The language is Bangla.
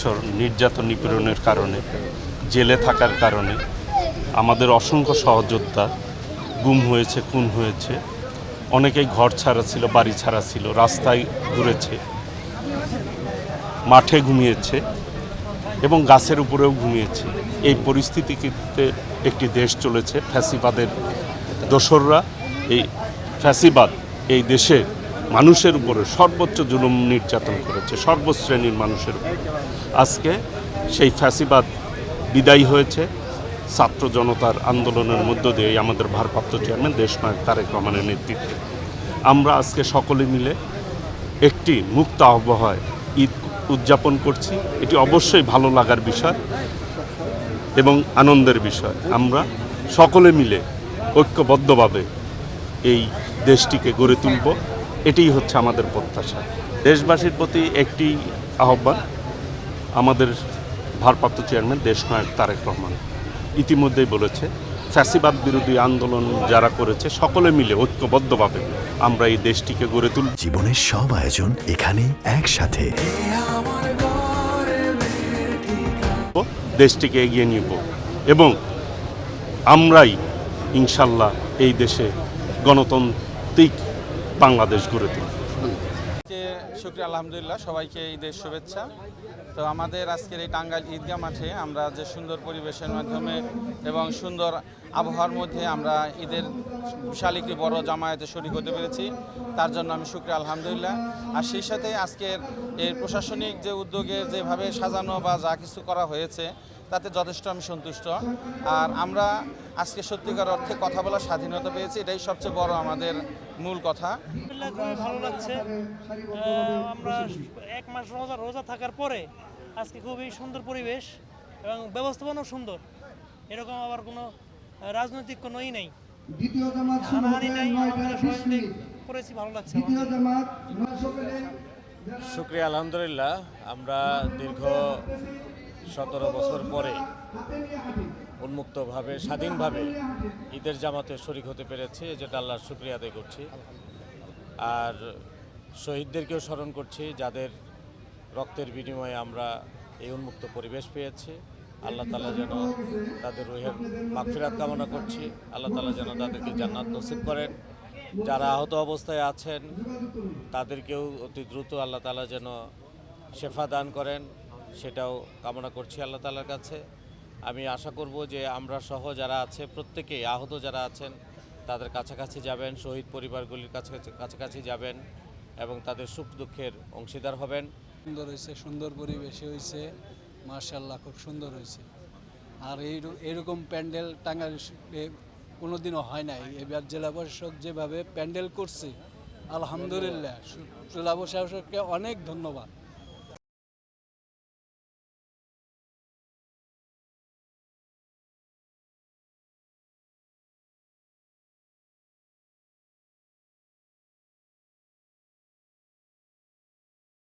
বছর নির্যাতন নিপীড়নের কারণে জেলে থাকার কারণে আমাদের অসংখ্য সহযোদ্ধা গুম হয়েছে, খুন হয়েছে। অনেকেই ঘর ছাড়া ছিল, বাড়ি ছাড়া ছিল, রাস্তায় ঘুরেছে, মাঠে ঘুমিয়েছে এবং গাছের উপরেও ঘুমিয়েছে। এই পরিস্থিতিতে একটি দেশ চলেছে। ফ্যাসিবাদের দোসররা, এই ফ্যাসিবাদ এই দেশে মানুষের উপরে সর্বোচ্চ জুলুম নির্যাতন করেছে, সর্বশ্রেণীর মানুষের উপর। আজকে সেই ফ্যাসিবাদ বিদায়ী হয়েছে ছাত্র জনতার আন্দোলনের মধ্য দিয়ে আমাদের ভারপ্রাপ্ত চেয়ারম্যান দেশনায়ক তারেক রহমানের নেতৃত্বে। আমরা আজকে সকলে মিলে একটি মুক্ত আবহাওয়ায় ঈদ উদযাপন করছি। এটি অবশ্যই ভালো লাগার বিষয় এবং আনন্দের বিষয়। আমরা সকলে মিলে ঐক্যবদ্ধভাবে এই দেশটিকে গড়ে তুলব, এটাই হচ্ছে আমাদের প্রত্যাশা। দেশবাসীর প্রতি একটি আহ্বান, আমাদের ভারপ্রাপ্ত চেয়ারম্যান দেশনায়ক তারেক রহমান ইতিমধ্যেই বলেছে, ফ্যাসিবাদ বিরোধী আন্দোলন যারা করেছে সকলে মিলে ঐক্যবদ্ধভাবে আমরা এই দেশটিকে গড়ে তুলব। জীবনের সব আয়োজন এখানে একসাথে, দেশটিকে এগিয়ে নিব এবং আমরাই ইনশাল্লাহ এই দেশে গণতান্ত্রিক বাংলাদেশ গড়ে তুলব। শুকরিয়া, আলহামদুলিল্লাহ, সবাইকে ঈদের শুভেচ্ছা। তো আমাদের আজকের এই টাঙ্গাইল ঈদগাহ মাঠে আমরা যে সুন্দর পরিবেশের মাধ্যমে এবং সুন্দর আবহাওয়ার মধ্যে আমরা ঈদের বিশাল একটি বড় জামায়াতে শরীক হতে পেরেছি, তার জন্য আমি শুকরিয়া, আলহামদুলিল্লাহ। আর সেই সাথে আজকের এই প্রশাসনিক যে উদ্যোগের যেভাবে সাজানো বা যা কিছু করা হয়েছে তাতে যথেষ্ট আমি সন্তুষ্ট। আর আমরা আজকে সত্যিকার অর্থে কথা বলার স্বাধীনতা পেয়েছি, এটাই সবচেয়ে বড় আমাদের মূল কথা। খুবই ভালো লাগছে। আমরা এক মাস রোজা থাকার পরে আজকে খুবই সুন্দর পরিবেশ এবং ব্যবস্থাপনাও সুন্দর। এরকম আবার কোনো রাজনৈতিক কোনো নেই, হানাহানি নাই, করেছি, ভালো লাগছে। শুকরিয়া, আলহামদুলিল্লাহ। আমরা দীর্ঘ 17 বছর পরে উন্মুক্তভাবে স্বাধীনভাবে ঈদের জামাতে শরীক হতে পেরেছি, যেটা আল্লাহর শুকরিয়া আদায় করছি। আর শহীদদেরকেও স্মরণ করছি, যাদের রক্তের বিনিময়ে আমরা এই উন্মুক্ত পরিবেশ পেয়েছি। আল্লাহ তাআলা যেন তাদের রুহের মাগফিরাত কামনা করছি, আল্লাহ তাআলা যেন তাদেরকে জান্নাত নসিব করেন। যারা আহত অবস্থায় আছেন তাদেরকেও অতি দ্রুত আল্লাহ তাআলা যেন শেফা দান করেন, সেটাও কামনা করছি আল্লাহ তাআলার কাছে। আমি আশা করব যে আমরা সহ যারা আছে প্রত্যেকেই, আহত যারা আছেন তাদের কাছাকাছি যাবেন, শহীদ পরিবারগুলির কাছাকাছি যাবেন এবং তাদের সুখ দুঃখের অংশীদার হবেন। সুন্দর হয়েছে, সুন্দর পরিবেশে হয়েছে, মাশাআল্লাহ, খুব সুন্দর হয়েছে। আর এইরকম প্যান্ডেল টাঙ্গাইল কোনোদিনও হয় নাই। এবার জেলা প্রশাসক যেভাবে প্যান্ডেল করছে, আলহামদুলিল্লাহ, জেলা প্রশাসককে অনেক ধন্যবাদ।